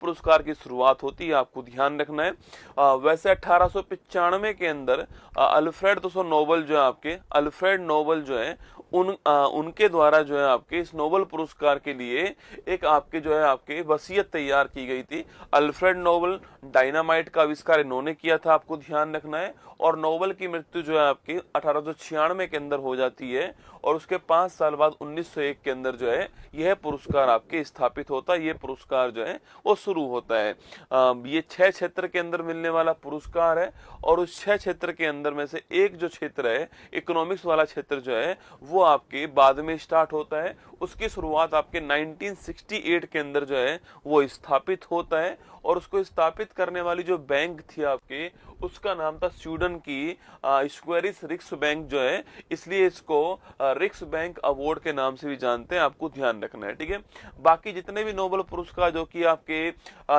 पुरस्कार की शुरुआत होती है, आपको ध्यान रखना है। वैसे 1895 के अंदर अल्फ्रेड नोबल जो है आपके, अल्फ्रेड नोबल जो है उनके द्वारा जो है आपके इस नोबेल पुरस्कार के लिए एक आपके जो है आपके वसीयत तैयार की गई थी। अल्फ्रेड नोबल, डायनामाइट का आविष्कार इन्होंने किया था, आपको ध्यान रखना है। और नोबल की मृत्यु जो है आपकी 1896 के अंदर हो जाती है और उसके 5 साल बाद 1901 के अंदर जो है यह पुरस्कार आपके स्थापित होता है, ये पुरस्कार जो है वो शुरू होता है। ये 6 क्षेत्र के अंदर मिलने वाला पुरस्कार है और उस 6 क्षेत्र के अंदर में से एक जो क्षेत्र है, इकोनॉमिक्स वाला क्षेत्र जो है वो आपके बाद में स्टार्ट होता है। उसकी शुरुआत आपके 1968 के अंदर जो है वो स्थापित होता है और उसको स्थापित करने वाली जो बैंक थी आपके, उसका नाम था स्वीडन की स्क्वेरिस रिक्स बैंक जो है, इसलिए इसको रिक्स बैंक अवार्ड के नाम से भी जानते हैं, आपको ध्यान रखना है, ठीक है। बाकी जितने भी नोबेल पुरस्कार जो कि आपके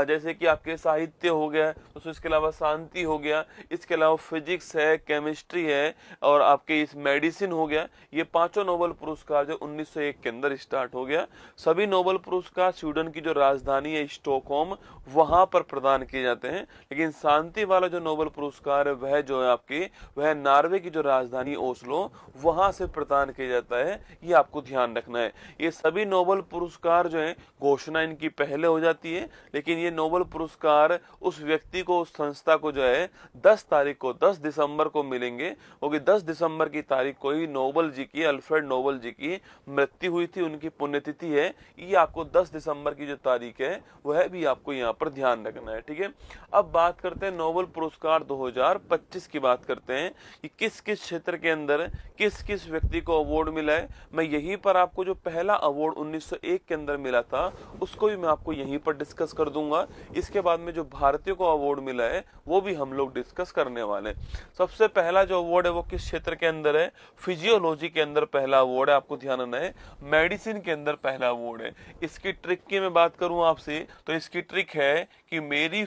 जैसे कि आपके साहित्य हो गया, तो इसके अलावा शांति हो गया, इसके अलावा फिजिक्स है, केमिस्ट्री है और आपके इस मेडिसिन हो गया, ये पांचों नोबेल पुरस्कार जो 1901 के अंदर स्टार्ट हो गया। सभी नोबेल पुरस्कार स्वीडन की जो राजधानी है स्टॉकहोम, वहां पर प्रदान किए जाते हैं। लेकिन शांति वाला जो नोबेल पुरस्कार है वह जो है आपके, वह नॉर्वे की जो राजधानी ओस्लो, वहां से प्रदान किया जाता है, ये आपको ध्यान रखना है। ये सभी नोबेल पुरस्कार जो है घोषणा इनकी पहले हो जाती है, लेकिन ये नोबेल पुरस्कार उस व्यक्ति को, उस संस्था को जो है 10 तारीख को, 10 दिसंबर को मिलेंगे, क्योंकि 10 दिसंबर की तारीख को ही नोबेल जी की, अल्फ्रेड नोबेल जी की मृत्यु हुई थी, उनकी पुण्यतिथि है। ये आपको 10 दिसंबर की जो तारीख है वह भी आपको यहाँ पर ध्यान रखना है, ठीक है। अब बात करते हैं नोबेल पुरस्कार 2025 की बात करते हैं कि किस किस क्षेत्र के अंदर किस किस व्यक्ति को अवार्ड मिला है। मैं यहीं पर आपको जो पहला अवार्ड 1901 के अंदर मिला था उसको भी मैं आपको यहीं पर डिस्कस कर दूंगा। इसके बाद में जो भारतीयों को अवार्ड मिला है वो भी हम लोग डिस्कस करने वाले हैं। सबसे पहला जो अवार्ड है वो किस क्षेत्र के अंदर है? फिजियोलॉजी के अंदर पहला अवार्ड है, आपको ध्यान रखना है। मेडिसिन के अंदर पहला अवार्ड है। इसकी ट्रिक की मैं बात करूं आपसे, तो इसकी ट्रिक है कि मेरी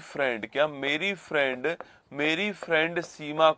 फ्रेंड सीमा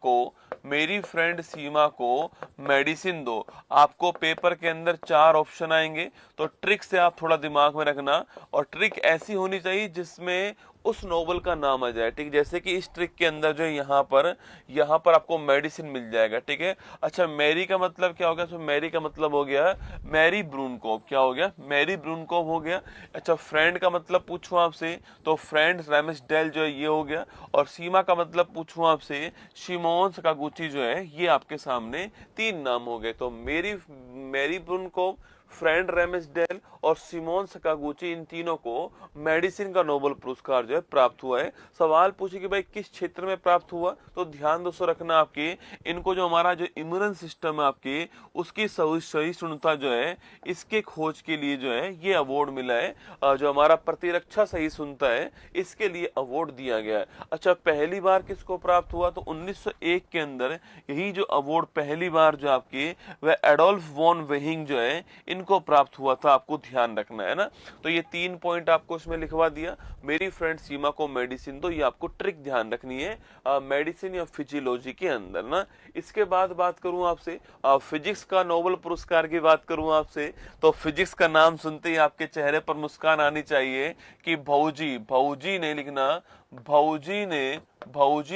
को मेडिसिन दो। आपको पेपर के अंदर 4 ऑप्शन आएंगे, तो ट्रिक से आप थोड़ा दिमाग में रखना, और ट्रिक ऐसी होनी चाहिए जिसमें उस नोबेल का नाम आ जाए, ठीक। जैसे कि इस ट्रिक के अंदर जो यहाँ पर आपको मेडिसिन मिल जाएगा, ठीक है। अच्छा, मैरी का मतलब क्या हो गया? तो मैरी का मतलब हो गया मैरी ब्रूनकोव। क्या हो गया? मैरी ब्रूनकोव हो गया। अच्छा, फ्रेंड का मतलब पूछूं आपसे, तो फ्रेंड रैमसडेल जो है ये हो गया। और सीमा का मतलब पूछूं आपसे, शिमोन सकागुची जो है, ये आपके सामने 3 नाम हो गए। तो मैरी ब्रूनकोव, फ्रेंड रैमसडेल और सिमोन सकागुची, इन तीनों को मेडिसिन का नोबेल पुरस्कार जो है प्राप्त हुआ है। सवाल पूछे कि भाई किस क्षेत्र में प्राप्त हुआ, तो ध्यान दोस्तों रखना आपके, इनको जो हमारा जो इम्यून सिस्टम है आपके, उसकी सहिष्णुता जो है, इसके खोज के लिए जो है ये अवार्ड मिला है। जो हमारा प्रतिरक्षा सहिष्णुता है, इसके लिए अवार्ड दिया गया है। अच्छा, पहली बार किसको प्राप्त हुआ? तो 1901 के अंदर यही जो अवार्ड पहली बार जो आपके, वह एडोल्फ वॉन वेहिंग जो है, इनको प्राप्त हुआ था, आपको ध्यान रखना है ना। तो ये 3 पॉइंट आपको इसमें लिखवा दिया। मेरी फ्रेंड सीमा को मेडिसिन दो, ये आपको ट्रिक ध्यान रखनी है मेडिसिन या फिजियोलॉजी के अंदर ना। इसके बाद बात करूं आपसे फिजिक्स का नोबेल पुरस्कार की बात करूं आपसे, तो फिजिक्स का नाम सुनते ही आपके चेहरे पर मुस्कान आनी चाहिए कि भौजी ने लिखना, भौजी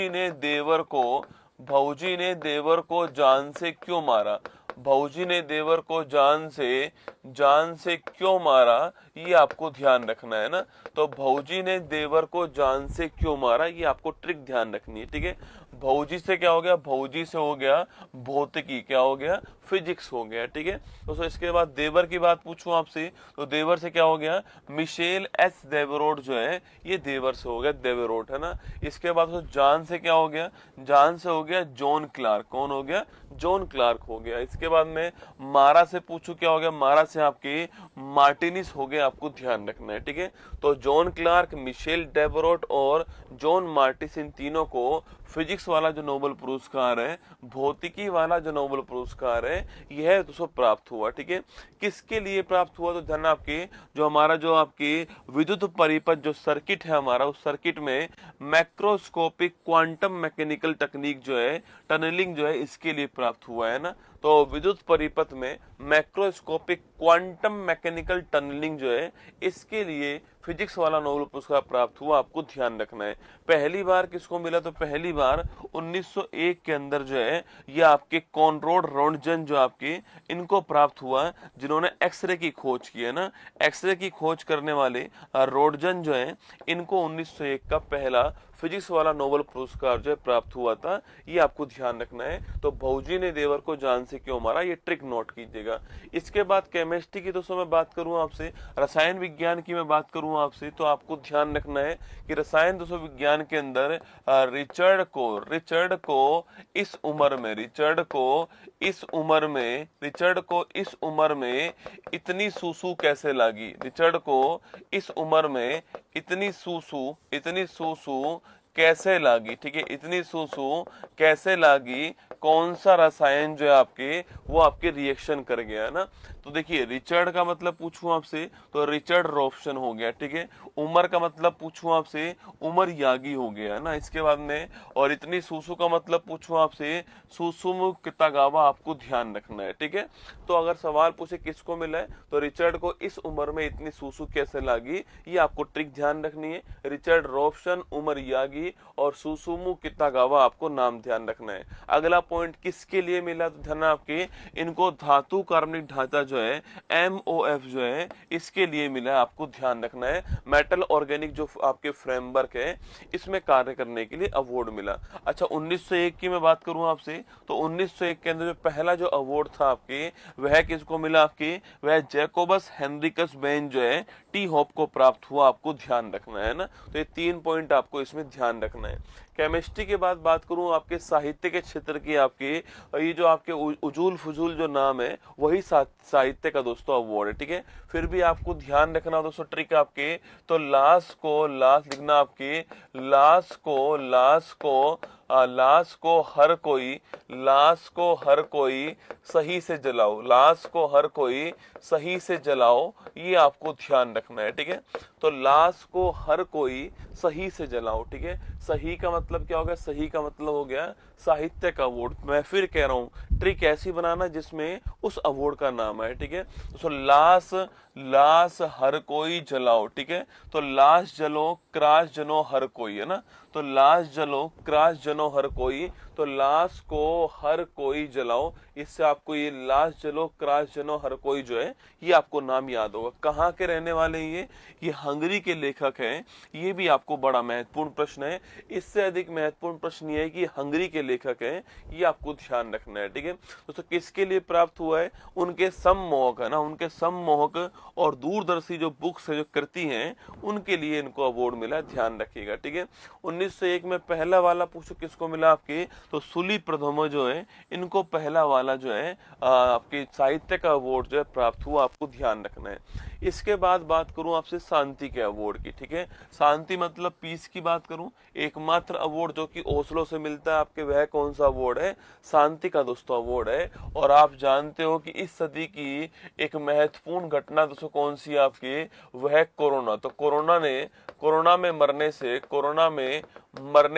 ने देवर को जान से क्यों मारा? भौजी ने देवर को जान से क्यों मारा, ये आपको ध्यान रखना है ना। तो भौजी ने देवर को जान से क्यों मारा, ये आपको ट्रिक ध्यान रखनी है, ठीक है। भौजी से क्या हो गया? भौजी से हो गया भौतिकी, क्या हो गया? फिजिक्स हो गया, ठीक है दोस्तों। इसके बाद देवर की बात पूछूं आपसे, तो देवर से क्या हो गया? मिशेल एस देवरोट जो है, ये देवर से हो गया, देवरोट है ना। इसके बाद तो जान से क्या हो गया? जान से हो गया जॉन क्लार्क। कौन हो गया? जॉन क्लार्क हो गया। इसके बाद में मारा से पूछूं, क्या हो गया? मारा से आपके मार्टिनिस हो गया, आपको ध्यान रखना है, ठीक है। तो जॉन क्लार्क, मिशेल डेवरोट और जॉन मार्टिस, इन तीनों को फिजिक्स वाला जो नोबेल पुरस्कार है, भौतिकी वाला जो नोबेल पुरस्कार है, यह दोस्तों प्राप्त हुआ, ठीक है। किसके लिए प्राप्त हुआ? तो ध्यान आपके, जो हमारा जो आपके विद्युत परिपथ जो सर्किट है हमारा, उस सर्किट में मैक्रोस्कोपिक क्वांटम मैकेनिकल टेक्निक जो है, टनलिंग जो है, इसके लिए प्राप्त हुआ है ना। तो विद्युत परिपथ में मैक्रोस्कोपिक क्वांटम मैकेनिकल टनलिंग जो है, इसके लिए फिजिक्स वाला नोबेल पुरस्कार प्राप्त हुआ, आपको ध्यान रखना है। पहली बार किसको मिला, तो पहली बार 1901 के अंदर जो है ये आपके कॉनराड रोन्टगेन जो आपके इनको प्राप्त हुआ, जिन्होंने एक्सरे की खोज की है ना। एक्सरे की खोज करने वाले रोन्टगेन जो है, इनको 1901 का पहला फिजिक्स वाला नोबेल पुरस्कार जो है प्राप्त हुआ था, ये आपको ध्यान रखना है। तो भौजी ने देवर को जान से क्यों मारा, ये ट्रिक नोट कीजिएगा। इसके बाद केमिस्ट्री की दोस्तों मैं बात करूं आपसे, रसायन विज्ञान की मैं बात करूं आपसे, तो आपको ध्यान रखना है कि रसायन दोस्तों विज्ञान के अंदर रिचर्ड को इस उम्र में इतनी सूसू कैसे लगी, रिचर्ड को इस उम्र में इतनी सूसू कैसे लागी, ठीक है, इतनी सूसू कैसे लागी, कौन सा रसायन जो है आपके वो आपके रिएक्शन कर गया है ना। तो देखिए रिचर्ड का मतलब पूछूं आपसे तो रिचर्ड रोफ्सन हो गया, ठीक है। उमर का मतलब पूछूं आपसे, उमर यागी हो गया है ना इसके बाद में। और इतनी सूसू का मतलब पूछूं आपसे, सुसुमु कितागावा, आपको ध्यान रखना है, ठीक है। तो अगर सवाल पूछे किसको मिला है, तो रिचर्ड को इस उम्र में इतनी सूसू कैसे लागी, ये आपको ट्रिक ध्यान रखनी है। रिचर्ड रोफ्सन, उमर यागी और सुसुमु कितागावा, आपको नाम ध्यान रखना है। अगला पॉइंट किसके लिए मिला, तो ध्यान आपके इनको धातु कार्बनिक ढांचा जो है MOF जो है इसके लिए मिला है, आपको ध्यान रखना है। मेटल ऑर्गेनिक जो आपके फ्रेमवर्क है इसमें कार्य करने के लिए अवार्ड मिला। अच्छा 1901 की मैं बात करूं आपसे, तो 1901 के अंदर जो पहला जो अवार्ड था आपके वह किसको मिला, आपके वह जैकोबस हेनरिकस बेन जो है टी हॉप को प्राप्त हुआ, आपको ध्यान रखना है ना। तो ये 3 पॉइंट आपको इसमें ध्यान रखना है। केमिस्ट्री के बाद बात करूं आपके साहित्य के क्षेत्र की, आपके ये जो आपके उजूल फजूल जो नाम है वही साहित्य का दोस्तों अवार्ड है, ठीक है। फिर भी आपको ध्यान रखना दोस्तों ट्रिक आपके, तो लाश लिखना आपके, लाश को हर कोई सही से जलाओ, लाश को हर कोई सही से जलाओ, ये आपको ध्यान रखना है, ठीक है। तो लाश को हर कोई सही से जलाओ, ठीक है। सही का मतलब क्या हो गया, सही का मतलब हो गया साहित्य का अवार्ड। मैं फिर कह रहा हूं ट्रिक ऐसी बनाना जिसमें उस अवार्ड का नाम है, ठीक है। तो लाश हर कोई जलाओ, ठीक है। तो लाश जलो क्रास जनो हर कोई, है ना। तो लाश जलो क्रास जनो हर कोई, तो लाश को हर कोई जलाओ, इससे आपको ये लाश जलो क्रास जनो हर कोई जो है ये आपको नाम याद होगा। कहाँ के रहने वाले हैं ये हंगरी के लेखक हैं। ये भी आपको बड़ा महत्वपूर्ण प्रश्न है। इससे अधिक महत्वपूर्ण प्रश्न ये है कि हंगरी के लेखक हैं, ये आपको ध्यान रखना है, ठीक है। दोस्तों किसके लिए प्राप्त हुआ है, उनके सम्मोहक है ना, उनके सम्मोहक और दूरदर्शी जो बुक्स है जो कृति हैं उनके लिए इनको अवार्ड मिला, ध्यान रखिएगा, ठीक है। 1901 में पहला वाला पूछो किसको मिला आपके, तो सुली प्रथम जो है इनको पहला वाला जो है आपके साहित्य का अवार्ड जो है प्राप्त हुआ, आपको ध्यान रखना है। इसके बाद बात करूं आपसे शांति के अवार्ड की, ठीक है। शांति मतलब पीस की बात करूं, एकमात्र अवार्ड जो कि ओस्लो से मिलता है आपके, वह कौन सा अवार्ड है, शांति का दोस्तों अवार्ड है। और आप जानते हो कि इस सदी की एक महत्वपूर्ण घटना दोस्तों कौन सी है आपकी, वह कोरोना। तो कोरोना में मरने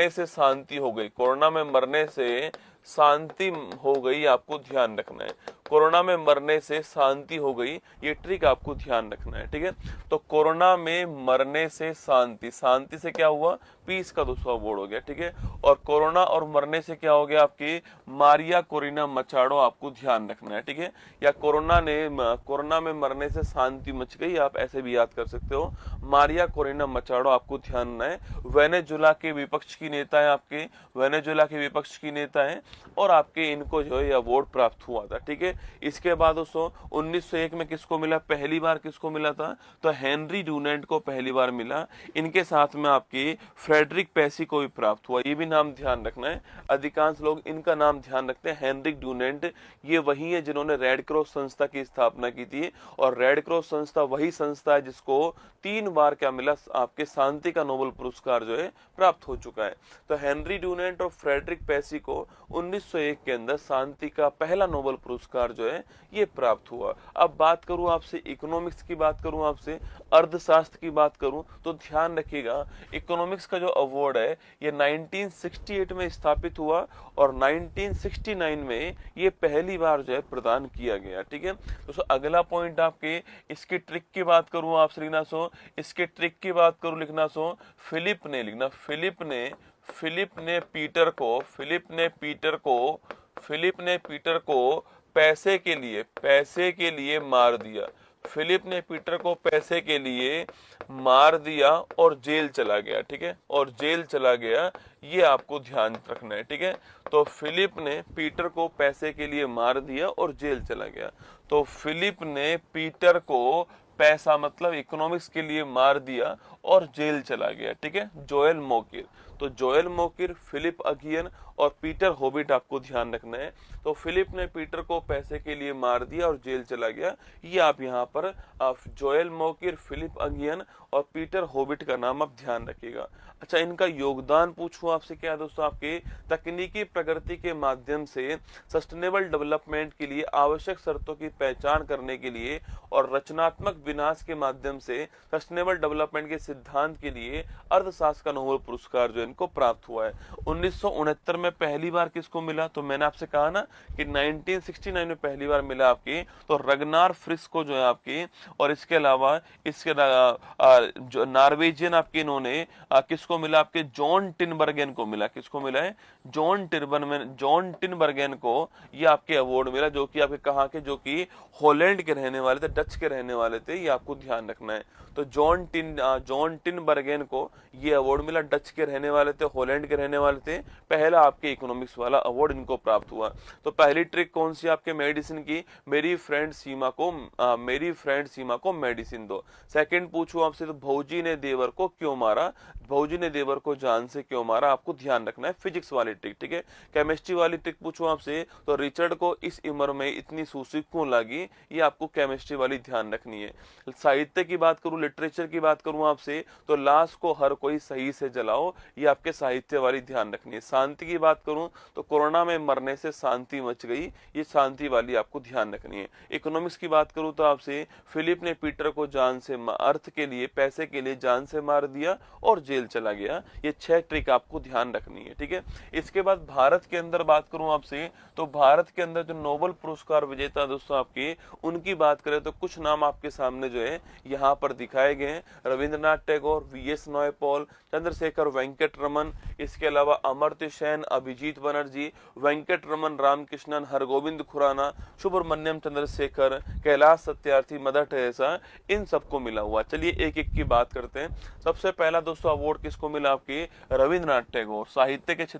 से शांति हो गई, कोरोना में मरने से शांति हो गई, आपको ध्यान रखना है। कोरोना में मरने से शांति हो गई, ये ट्रिक आपको ध्यान रखना है, ठीक है। तो कोरोना में मरने से शांति, शांति से क्या हुआ, पीस का दूसरा अवार्ड हो गया, ठीक है। और कोरोना और मरने से क्या हो गया आपकी, मारिया कोरिना मचाडो, आपको ध्यान रखना है, ठीक है। या कोरोना में मरने से शांति मच गई, आप ऐसे भी याद कर सकते हो, मारिया कोरिना मचाडो, आपको ध्यान रखना है। वेनेजुला के विपक्ष की नेता है आपके, वेनेजुला के विपक्ष की नेता है और आपके इनको जो है अवार्ड प्राप्त हुआ था, ठीक है। इसके बाद दोस्तों 1901 में किसको मिला, पहली बार किसको मिला था, तो हेनरी डुनेंट को पहली बार मिला। इनके साथ में आपकी फ्रेडरिक पेसी को भी प्राप्त हुआ, ये भी नाम ध्यान रखना है। अधिकांश लोग इनका नाम ध्यान रखते हैं, हेनरिक डुनेंट, ये वही है जिन्होंने रेड क्रॉस संस्था की स्थापना की थी। और रेड क्रॉस संस्था वही संस्था है जिसको 3 बार क्या मिला, आपके शांति का नोबेल पुरस्कार जो है प्राप्त हो चुका है। तो हेनरी डुनेंट और फ्रेडरिक पेसी को 1901 के अंदर शांति का पहला नोबेल पुरस्कार बार जो है ये प्राप्त हुआ। अब बात करूं आपसे इकोनॉमिक्स की, बात करूं आपसे अर्थशास्त्र की बात करूं, तो ध्यान रखिएगा इकोनॉमिक्स का जो अवार्ड है ये 1968 में स्थापित हुआ और 1969 में ये पहली बार जो है प्रदान किया गया। ठीक है दोस्तों, अगला पॉइंट आपके इसके ट्रिक की बात करूं आपसे लिखना सो, इसके ट्रिक की बात करूं लिखना सो, फिलिप ने लिखना, फिलिप ने पीटर को पैसे के लिए मार दिया। फिलिप ने पीटर को पैसे के लिए मार दिया और जेल चला गया। ठीक है, और जेल चला गया, ये आपको ध्यान रखना है। ठीक है, तो फिलिप ने पीटर को पैसे के लिए मार दिया और जेल चला गया। तो फिलिप ने पीटर को पैसा मतलब इकोनॉमिक्स के लिए मार दिया और जेल चला गया। ठीक है, जोएल मोकिर। तो जोएल मोकिर, फिलिप अगियन और पीटर होबिट आपको ध्यान रखना है। तो फिलिप ने पीटर को पैसे के लिए मार दिया और जेल चला गया, ये आप यहाँ पर जोएल मोकिर, फिलिप अगियन और पीटर होबिट का नाम आप ध्यान रखिएगा। अच्छा, इनका योगदान पूछूं आपसे क्या है दोस्तों, आपके तकनीकी प्रगति के माध्यम से सस्टेनेबल डेवलपमेंट के लिए आवश्यक शर्तों की पहचान करने के लिए और रचनात्मक विनाश के माध्यम से सस्टेनेबल डेवलपमेंट के सिद्धांत के लिए अर्थशास्त्र का नोबेल पुरस्कार जो इनको प्राप्त हुआ है। 1969 में पहली बार किसको मिला, तो मैंने आपसे कहा ना कि 1969 में पहली बार मिला आपके, तो रगनार फ्रिस को जो है आपके, और इसके अलावा इसके जो नॉर्वेजियन आपके इन्होंने किसको मिला आपके, जॉन टिनबर्गेन को मिला। किसको मिला है, जॉन टिनबर्गेन को ये आपके अवार्ड मिला, जो कि आपके कहाँ के, जो कि हॉलैंड के रहने वाले थे, डच के रहने वाले थे, ये आपको ध्यान रखना है। तो जॉन टिनबर्गेन को ये अवार्ड मिला, डच के रहने वाले थे, हॉलैंड के रहने वाले थे, पहला आपके इकोनॉमिक्स वाला अवार्ड इनको प्राप्त हुआ। तो पहली ट्रिक कौन सी आपके मेडिसिन की, मेरी फ्रेंड सीमा को मेडिसिन दो। सेकंड पूछूं आपसे तो भौजी ने देवर को क्यों मारा, भौजी ने देवर को जान से क्यों मारा, आपको ध्यान रखना है, फिजिक्स वाली ट्रिक। ठीक है, केमिस्ट्री वाली ट्रिक पूछूं आपसे तो रिचर्ड को इस उम्र में इतनी सूसी क्यों लगी, ये आपको केमिस्ट्री वाली ध्यान रखनी है। साहित्य की बात करूं, लिटरेचर की बात करूं आपसे तो लाश को हर कोई सही से जलाओ, ये आपके साहित्य वाली ध्यान रखनी है। शांति की बात करूं तो कोरोना में मरने से शांति मच गई, ये शांति वाली आपको ध्यान रखनी है। इकोनॉमिक्स की बात करूं तो आपसे फिलिप ने पीटर को जान से अर्थ के लिए, पैसे के लिए जान से मार दिया और जेल चला गया, ये 6 ट्रिक आपको ध्यान रखनी है। ठीक है, इसके बाद भारत के अंदर बात करूं आपसे तो भारत के अंदर जो नोबेल पुरस्कार विजेता दोस्तों आपके, उनकी बात करें तो कुछ नाम आपके सामने जो है यहाँ पर दिखाए गए हैं। रविंद्रनाथ टैगोर, वीएस नॉयपॉल, चंद्रशेखर वेंकट रमन, इसके अलावा अमर्त्य सेन, अभिजीत बनर्जी, वेंकट रमन रामकृष्णन, हरगोविंद खुराना, सुब्रमण्यम चंद्रशेखर, कैलाश सत्यार्थी, मदर टेरेसा, इन सबको मिला हुआ। चलिए एक एक की बात करते हैं। सबसे पहला दोस्तों अवार्ड किसको मिला आपके, रविंद्रनाथ टैगोर, साहित्य के क्षेत्र